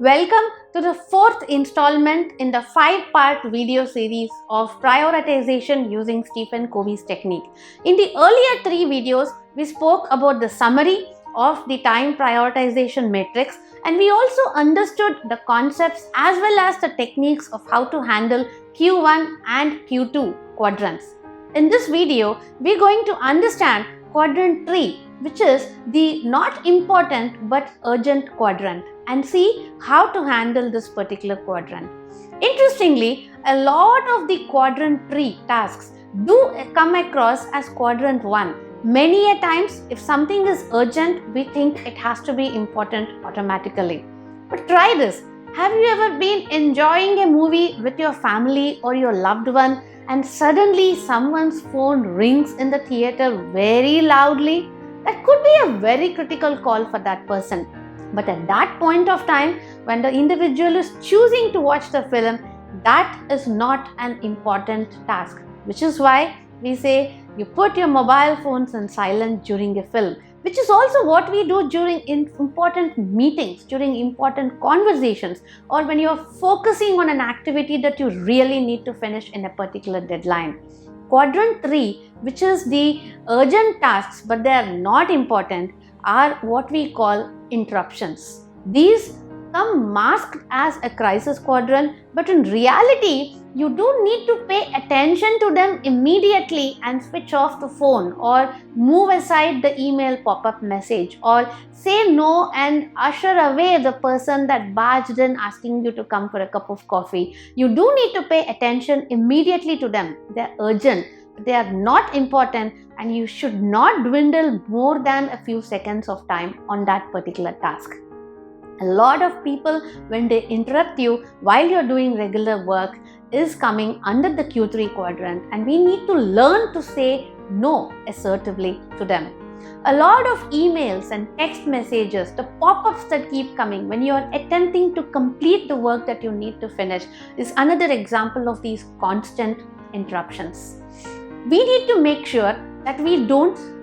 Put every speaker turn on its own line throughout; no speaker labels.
Welcome to the fourth installment in the 5-part video series of prioritization using Stephen Covey's technique. In the earlier 3 videos, we spoke about the summary of the time prioritization matrix, and we also understood the concepts as well as the techniques of how to handle Q1 and Q2 quadrants. In this video, we're going to understand quadrant 3, which is the not important but urgent quadrant, and see how to handle this particular quadrant. Interestingly, a lot of the quadrant 3 tasks do come across as quadrant 1. Many a times, if something is urgent, we think it has to be important automatically. But try this. Have you ever been enjoying a movie with your family or your loved one, and suddenly someone's phone rings in the theater very loudly? That could be a very critical call for that person. But at that point of time, when the individual is choosing to watch the film, that is not an important task, which is why we say you put your mobile phones on silent during a film, which is also what we do during important meetings, during important conversations, or when you're focusing on an activity that you really need to finish in a particular deadline. Quadrant 3, which is the urgent tasks but they are not important, are what we call interruptions. These come masked as a crisis quadrant, but in reality, you do need to pay attention to them immediately and switch off the phone, or move aside the email pop-up message, or say no and usher away the person that barged in asking you to come for a cup of coffee. You do need to pay attention immediately to them. They're urgent, but they are not important, and you should not dwindle more than a few seconds of time on that particular task. A lot of people, when they interrupt you while you're doing regular work, is coming under the Q3 quadrant, and we need to learn to say no assertively to them. A lot of emails and text messages, the pop-ups that keep coming when you are attempting to complete the work that you need to finish, is another example of these constant interruptions. We need to make sure that we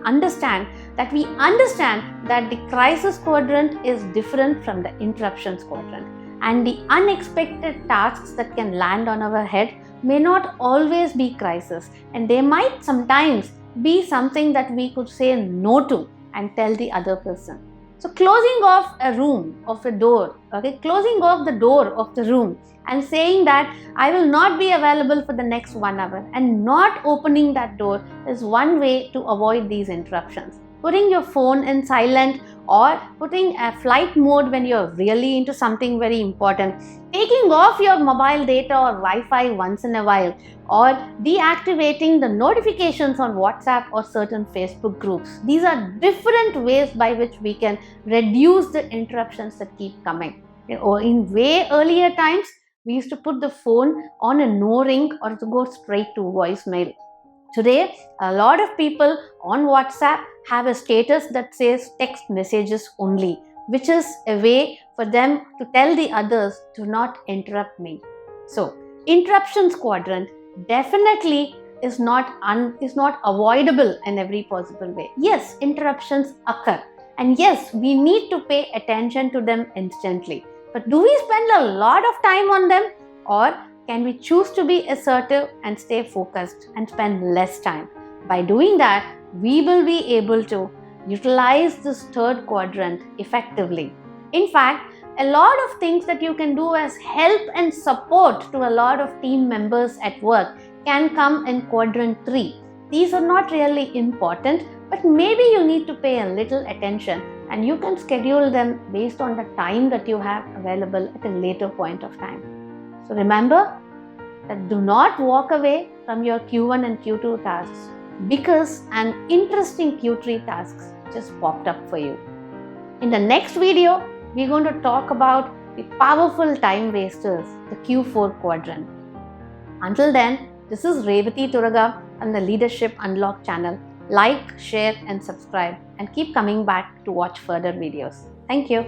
understand that the crisis quadrant is different from the interruptions quadrant, and the unexpected tasks that can land on our head may not always be crisis, and they might sometimes be something that we could say no to and tell the other person. So closing off the door of the room and saying that I will not be available for the next 1 hour and not opening that door is one way to avoid these interruptions. Putting your phone in silent, or putting a flight mode when you're really into something very important, taking off your mobile data or Wi-Fi once in a while, or deactivating the notifications on WhatsApp or certain Facebook groups. These are different ways by which we can reduce the interruptions that keep coming. Or in way earlier times, we used to put the phone on a no ring or to go straight to voicemail. Today, a lot of people on WhatsApp have a status that says text messages only, which is a way for them to tell the others to not interrupt me. So, interruptions quadrant definitely is not avoidable in every possible way. Yes, interruptions occur, and yes, we need to pay attention to them instantly. But do we spend a lot of time on them, or can we choose to be assertive and stay focused and spend less time? By doing that, we will be able to utilize this third quadrant effectively. In fact, a lot of things that you can do as help and support to a lot of team members at work can come in quadrant 3. These are not really important, but maybe you need to pay a little attention, and you can schedule them based on the time that you have available at a later point of time. So remember that do not walk away from your Q1 and Q2 tasks because an interesting Q3 task just popped up for you. In the next video, we're going to talk about the powerful time wasters, the Q4 quadrant. Until then, this is Revati Turaga on the Leadership Unlocked channel. Like, share and subscribe, and keep coming back to watch further videos. Thank you.